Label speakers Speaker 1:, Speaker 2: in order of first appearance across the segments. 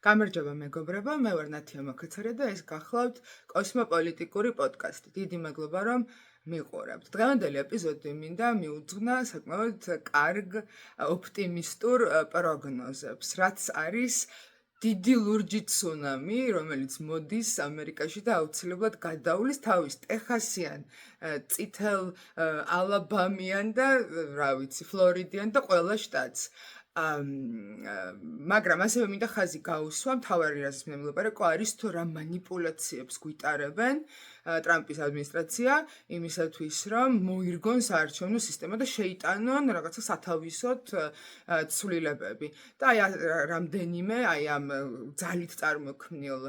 Speaker 1: გამარჯობა მეგობრებო, მე ვარ ნათია მაქაცარია და ეს გახლავთ კოსმოპოლიტიკური პოდკასტი. დიდი მადლობა რომ მიყურებთ. დღევანდელი ეპიზოდი მინდა მიუძღვნა საკმაოდ კარგ ოპტიმისტურ პროგნოზებს, რაც არის დიდი ლურჯი ცუნამი, რომელიც მოდის ამერიკაში და აუცილებლად გადავლის თავის ტეხასიან, წითელ ალაბამიან და რა ვიცი, ფლორიდიან და ყველა შტატს. მაგრამ ასევე მინდა ხაზი გაუსვა, მთავარი რაზეც მინდა ვილაპარაკო არის თუ რა მანიპულაციებს გვიტარებენ ტრამპის ადმინისტრაცია იმისათვის, რომ მოირგონ საარჩევნო სისტემა და შეიტანონ რაღაცა სათავისოდ ცვლილებები. და აი რამდენიმე ამ ძალით წარმოქმნილ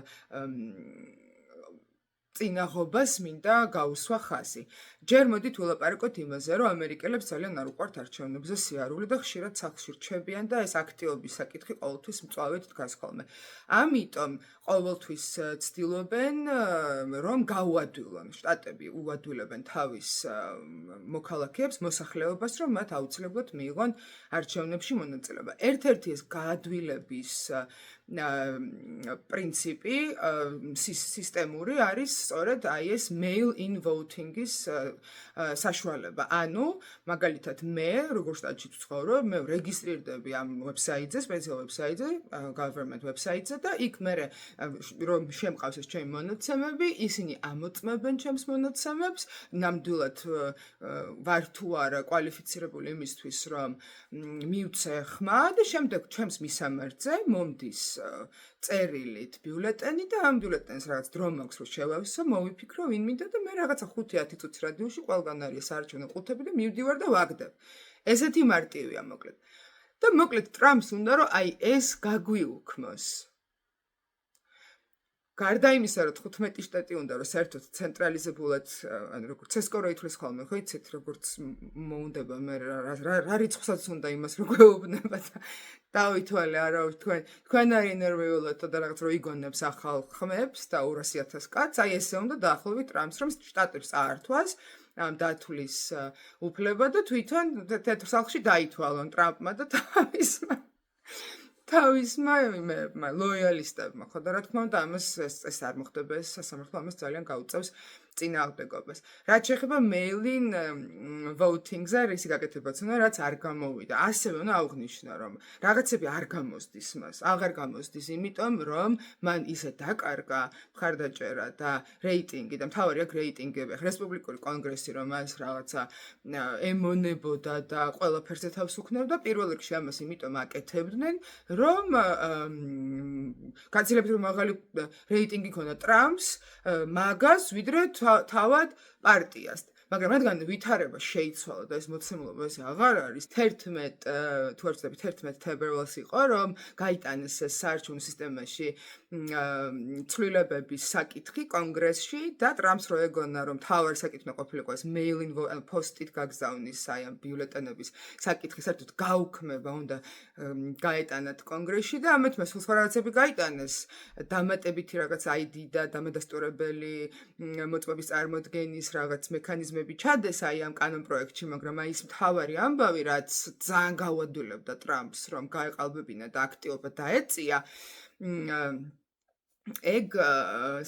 Speaker 1: წინაღობას მინდა გაუსვა ხაზი. ჯერ მოდით ვილაპარაკოთ იმაზე, რომ ამერიკელებს ძალიან არ უყვართ არჩევნებზე სიარული და ხშირად სახლში რჩებიან და ეს აქტიობის საკითხი ყოველთვის მწვავედ დგას ხოლმე. ამიტომ ყოველთვის ცდილობენ, რომ გაუადვილონ შტატები, უადვილებენ თავის მოქალაქეებს, მოსახლეობას, რომ მათ აუცილებლად მიიღონ არჩევნებში მონაწილეობა. ერთ-ერთი ეს გაადვილების პრინციპი სისტემური არის სწორედ აი ეს mail-in voting-ის საშუალება. ანუ, მაგალითად, მე, როგორ შტატში ვცხოვრობ, მე რეგისტრირდები ამ ვებსაიტზე, სპეციალურ ვებსაიტზე, government ვებსაიტზე და იქ მე რომ შემყავს ეს ჩემი მონაცემები, ისინი ამოწმებენ ჩემს მონაცემებს, ნამდვილად ვარ თუ არა კვალიფიცირებული იმისთვის, რომ მივცე ხმა და შემდეგ ჩემს მისამართზე მომდის წერილით ბიულეტენი და ამ ბიულეტენს რაღაც დრო მაქვს რომ შევავსო, მოვიფიქრო ვინ მინდა და მე რაღაცა 5-10 წუთის რადიუსში ყველგან არის საარჩევნო ყუთები და მივდივარ და ვაგდებ. ესეთი მარტივია მოკლედ. და მოკლედ ტრამპს უნდა რომ აი ეს გაგვიუქმოს. გარდა იმისა, რომ 15 შტატი უნდა რომ საერთოდ ცენტრალიზებულად, ანუ როგორც ცესკო ითვლის ხოლმე, ხო იცით, როგორც მოუნდება მე რა რიცხვსაც უნდა იმას რო გვეუბნება და დავითვალე არა თქვენ არის ნერვიულად და რაღაც რო იგონებს ახალ ხმებს და 200,000 კაცს, აი ესე უნდა დაახლოებით ტრამპს, რომ შტატებს აართვას დათვლის უფლება და თვითონ თეთრ სახლში დაითვალონ ტრამპმა და თავისმა ლოიალისტებმა, ხო და რა თქმა უნდა ამას ეს არ მოხდება, ეს სასამართლო ამას ძალიან გაუწევს წინააღმდეგობას. რაც შეეხება mail-in voting-ზე რისი გაკეთებაც უნდა, რაც არ გამოვიდა. ასევე უნდა აღვნიშნო, რომ რაღაცები არ გამოსდის მას, აღარ გამოსდის, იმიტომ რომ მან ისე დაკარგა მხარდაჭერა და რეიტინგი და მთავარი აქ რეიტინგები, რესპუბლიკური კონგრესი, რომ მას რაღაცა ემონებოდა და ყველაფერზე თავს უქნებდა, პირველ რიგში ამას იმიტომ აკეთებდნენ, რომ გაცილებით რომ მაღალი რეიტინგი ქონდა ტრამპს, მაგას ვიდრე თავად პარტიას. მაგრამ რადგან ვითარება შეიცვალა და ეს მოცემულობა ესე აღარ არის, 11 თებერვალს იყო, რომ გაიტანეს საარჩევნო სისტემაში ცვლილებების საკითხი კონგრესში და ტრამპს რო ეგონა, რომ თავარი საკითხი ყოფილიყო ეს mail-in post-it გაგზავნის აი ამ ბიულეტენების საკითხი საერთოდ გაუქმება უნდა გაეტანათ კონგრესში და ამით მას სხვა რაღაცები გაიტანეს, დამატებითი რაღაც ID და დამადასტურებელი მოწმობის წარმოდგენის რაღაც მექანიზმები ჩადეს აი ამ კანონპროექტში, მაგრამ აი ეს მთავარი ამბავი, რაც ძალიან გაუადვილებდა ტრამპს, რომ გაეყალბებინა და აქტიობა დაეწია, ეგ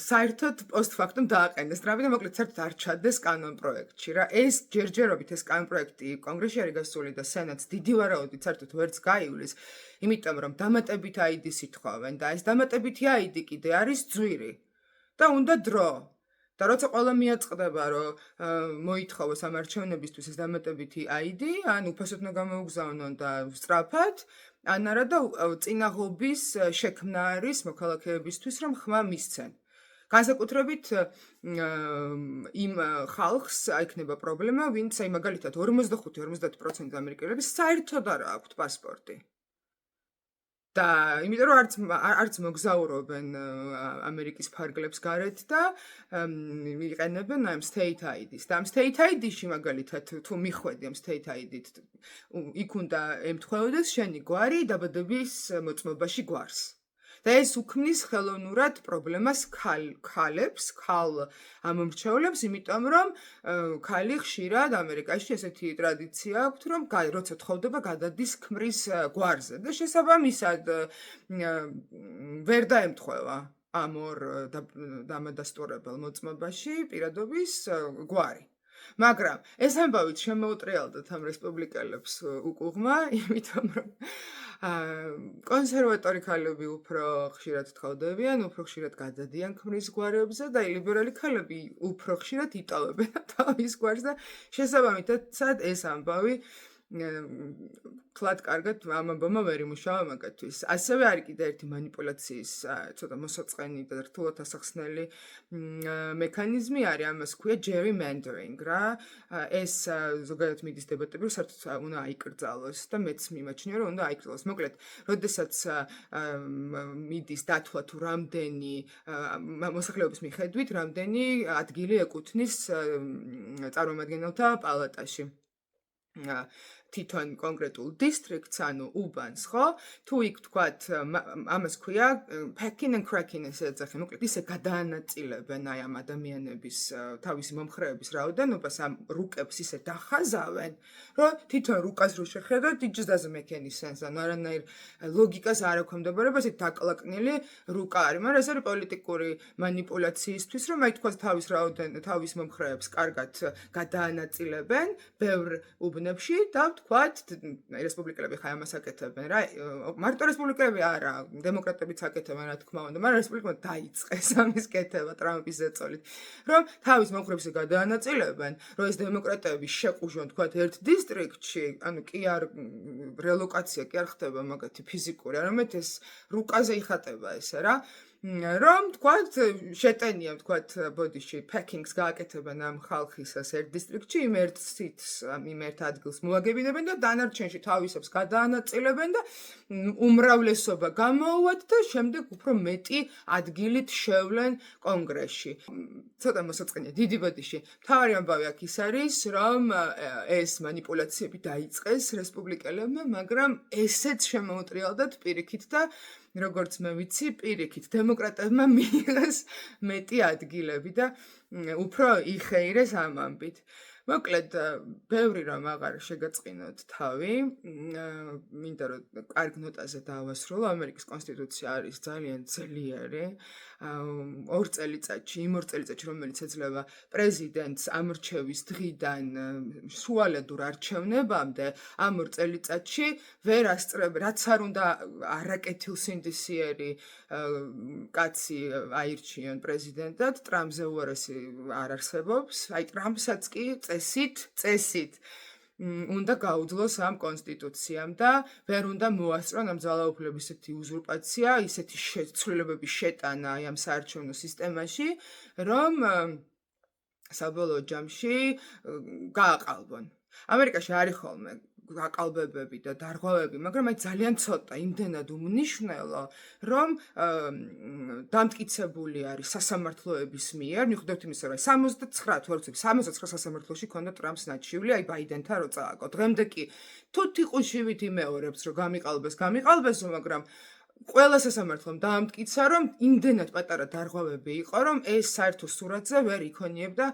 Speaker 1: საერთოდ პოსტფაქტუმ დააყენეს ტრამპი და მოკლედ საერთოდ არ ჩადეს კანონპროექტში რა. ეს ჯერჯერობით ეს კანონპროექტი კონგრესში არის გასული და სენატს დიდი ვარაუდით საერთოდ ვერც გაივლის, იმიტომ რომ დამატებითი ID-ს ითხოვენ და ეს დამატებითი ID კიდე არის ძვირი და უნდა დრო. და როცა ყველა მიაწყდება, რომ მოითხოვოს ამ არჩევნებისთვის ეს დამატებითი ID, ან უფასოდ უნდა გამოუგზავნონ და სწრაფად, ან არა და წინაღობის შექმნა არის მოქალაქეებისთვის, რომ ხმა მისცენ. განსაკუთრებით იმ ხალხს აიქნება პრობლემა, ვინც აი მაგალითად 45-50% ამერიკელების საერთოდ არ აქვთ პასპორტი. და იმიტომ რომ არც მოგზაურობენ ამერიკის ფარგლებს გარეთ და იყენებენ ამ state ID-ს. და ამ state ID-ში მაგალითად თუ მიხვედი ამ state ID-ით, იქ უნდა ემთხვეოდეს შენი გვარი დაბადების მოწმობაში გვარს. და ეს უქმნის ხელოვნურად პრობლემას ქალებს, ქალ ამომრჩევლებს, იმიტომ რომ ქალი ხშირად ამერიკაში ესეთი ტრადიცია აქვთ, რომ როცა თხოვდება, გადადის ქმრის გვარზე და შესაბამისად ვერ დაემთხვევა ამ ორ დამადასტურებელ მოწმობაში პირადობის გვარი. მაგრამ ეს ამბავით შემოუტრიალდათ ამ რესპუბლიკელებს უკუღმა, იმიტომ რომ კონსერვატორი ქალები უფრო ხშირად თხოვდებიან, უფრო ხშირად გადადიან ქმრის გვარებზე და ლიბერალი ქალები უფრო ხშირად იტოვებენ თავის გვარს და შესაბამისად ეს ამბავი კლად კარგად ამ ამბავმა ვერ იმუშავა მაგათთვის. ასევე არის კიდე ერთი манипуляციის ცოტა მოსაწყენი და რთულად ასახსნელი მექანიზმი არის, ამას ქვია gerrymandering რა. ეს ზოგადად მიდის დებატები, რომ საერთოდ უნდა აიკრძალოს და მეც მიმაჩნია, რომ უნდა აიკრძალოს. მოკლედ, როდესაც მიდის დათვლა თუ რამდენი მოსახლეობის მიხედვით, რამდენი ადგილი ეკუთვნის წარმომადგენელთა პალატაში. თვითონ კონკრეტულ დისტრიქტს, ანუ უბანს, ხო? თუ იქ თქვათ, ამას ქვია packing and cracking ესე ეძახი, მოკლედ ისე გადაანაწილებენ აი ამ ადამიანების თავისი მომხრეების რაოდენობას, ამ რუკებს ისე დახაზავენ, რომ თვითონ რუკას რო შეხედოთ, it just doesn't make any sense. ანუ არანაირ ლოგიკას არ ექვემდებარება, ესე დაკლაკნილი რუკა არის, მაგრამ ეს არის პოლიტიკური манипуляციისთვის, რომ აი თქვას თავის მომხრეებს კარგად გადაანაწილებენ ბევრ უბნებში და თქვათ, რესპუბლიკელები ხა ამას აკეთებენ რა. მარტო რესპუბლიკელები არა, დემოკრატებიც აკეთებენ რა თქმა უნდა, მაგრამ რესპუბლიკებმა დაიწყეს ამის კეთება ტრამპის ზეწოლით, რომ თავის მომხრეებს გადაანაწილებენ, რომ ეს დემოკრატები შეყუჟონ თქვათ ერთ დისტრიქტში, ანუ კი არ რელოკაცია კი არ ხდება მაგათი ფიზიკური, არამედ ეს რუკაზე იხატება ესე რა. რომ თქვათ შეტენია თქვათ ბოდიში packing-ს გააკეთებენ ამ ხალხისას ერთ დისტრიქტში იმ ერთ სიტს იმ ერთ ადგილს მოაგებინებენ და დანარჩენში თავისებს გადაანაწილებენ და უმრავლესობა გამოუვათ და შემდეგ უფრო მეტი ადგილით შევლენ კონგრესში. ცოტა მოსაწყენია დიდი ბოდიში. მთავარი ამბავი აქ ის არის, რომ ეს манипуляციები დაიწყეს რესპუბლიკელებმა, მაგრამ ესეც შემოუტრიალდათ პირიქით და როგორც მე ვიცი, პირიქით დემოკრატებმა მიიღეს მეტი ადგილები და უფრო იხეირეს ამ ამბით. მოკლედ, ბევრი რამ აღარ შეგაწყინოთ თავი, მინდა რომ კარგ ნოტაზე დავასრულო, ამერიკის კონსტიტუცია არის ძალიან ძლიერი. იმ ორ წელიწადში, რომელიც ეძლევა პრეზიდენტს ამრჩევის დღიდან შუალედურ არჩევნებამდე, ამ ორ წელიწადში ვერ ასწრებ, რაც არ უნდა არაკეთილსინდისიერი კაცი აირჩიონ პრეზიდენტად, ტრამპზე უარესი არ არსებობს. აი ტრამპსაც კი წესით უნდა გაუძლოს ამ კონსტიტუციამ და ვერ უნდა მოასწრონ ამ ძალაუფლების ისეთი უზურპაცია, ისეთი ცვლილებების შეტანა აი ამ საარჩევნო სისტემაში, რომ საბოლოო ჯამში გააყალბონ. ამერიკაში არის ხოლმე გაყალბებები და დარღვევები, მაგრამ აი ძალიან ცოტა, იმდენად უმნიშვნელო, რომ დამტკიცებული არის სასამართლოების მიერ, მიუხედავად იმისა, რომ 69 სასამართლოში ქონდა ტრამპს ნაჩვილი, აი ბაიდენთან რო წააგო. დღემდე კი თუ თიყუშივით იმეორებს, რომ გამიყალბესო, მაგრამ ყველა სასამართლომ დაამტკიცა, რომ იმდენად პატარა დარღვევები იყო, რომ ეს საერთო სურათზე ვერ იქონიებდა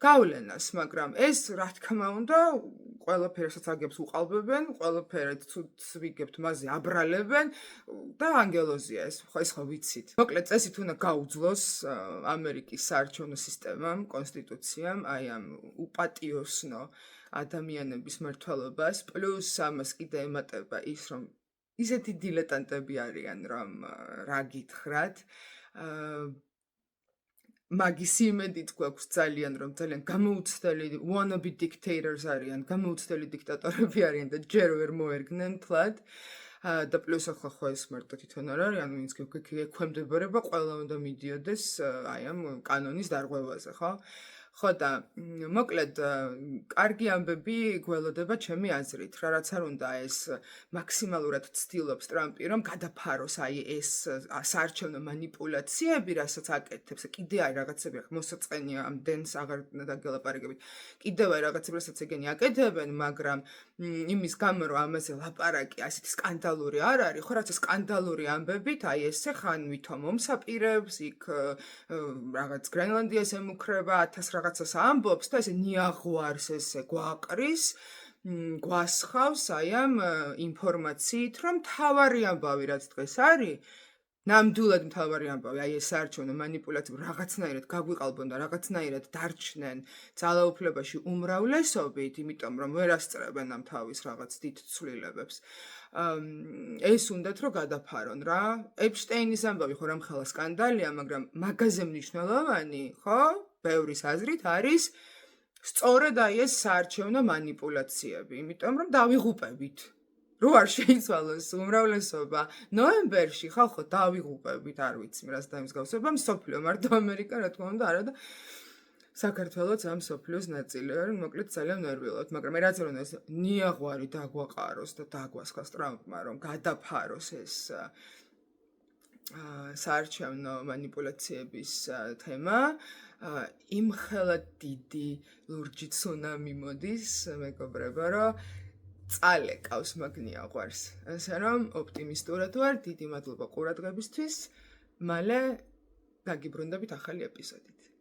Speaker 1: გავლენას, მაგრამ ეს რა თქმა უნდა ყველაფერსაც აგებს უყალბებენ, ყველაფერად ვიგებთ მასზე აბრალებენ და ანგელოზია ეს ხო ვიცით. მოკლედ წესით უნდა გაუძლოს ამერიკის საარჩევნო სისტემამ, კონსტიტუციამ, აი ამ უპატიოსნო ადამიანების მმართველობას, პლუს ამას კიდე ემატება ის, რომ ისეთი დილეტანტები არიან, რომ რა გითხრათ, მაგის იმედით გვაქვს ძალიან, რომ ძალიან გამოუცდელი wannabe dictators არიან, გამოუცდელი დიქტატორები არიან და ჯერ ვერ მოერგნენ თლად. და პლუს ახლა ხო ეს მარტო თვითონ არ არის, ანუ ვინც ექვემდებარება, ყველა უნდა მიდიოდეს აი ამ კანონის დარღვევაზე, ხო? ხო და მოკლედ კარგი ამბები გველოდება ჩემი აზრით რა რაც არ უნდა ეს მაქსიმალურად ცდილობს ტრამპი რომ გადაფაროს აი ეს საარჩევნო манипуляციები რასაც აკეთებს კიდე აი რაღაცები ახ მოსაწყენია ამ დენს აღარ დაგელაპარაკებით კიდევ აი რაღაცები რასაც ეგენი აკეთებენ მაგრამ იმის გამო რომ ამაზე ლაპარაკი ასეთი სკანდალური არ არის ხო რაცა სკანდალური ამბებით აი ესე ხან ვითომ მომსაპირებს იქ რაღაც გრენლანდიას ემუქრება 1000 რაღაცას ამბობს და ესე ნიაღვარს ესე გვაყრის გვასხავს აი ამ ინფორმაციით რომ თავარი ამბავი რაც დღეს არის ნამდვილად მთავარი ამბავი აი ეს საარჩევნო манипуляციები რაღაცნაირად გაგვიყალბონ და რაღაცნაირად დარჩნენ ძალაუფლებაში უმრავლესობით იმიტომ რომ ვერ ასწრებენ ამ თავის რაღაც დიდ ცვლილებებს ეს უნდათ რომ გადაფარონ რა ეპშტეინის ამბავი ხო რამხელა სკანდალია მაგრამ მაგაზე მნიშვნელოვანი ხო ბევრის აზრით არის სწორედ აი ეს საარჩევნო манипуляციები იმიტომ რომ დავიღუპებით რო არ შეიცვალოს უმრავლესობა ნოემბერში ხალხო დავიღუპებით არ ვიცი რას დამსგავსება მსოფლიო მარტო ამერიკა რა თქმა უნდა არა და საქართველოც ამ მსოფლიოს ნაწილი არის მოკლედ ძალიან ნერვიულად მაგრამ მე რაც რომ ეს ნიაღვარი დაგვაყაროს და დაგვასხას ტრამპმა რომ გადაფაროს ეს საარჩევნო манипуляციების თემა იმხელა დიდი ლურჯი ცუნამი მოდის მეგობრებო რომ წალეკავს მაგ ნიაღვარს ასე რომ ოპტიმისტურად ვარ დიდი მადლობა ყურადღებისთვის მალე გაგიბრუნდებით ახალი ეპიზოდით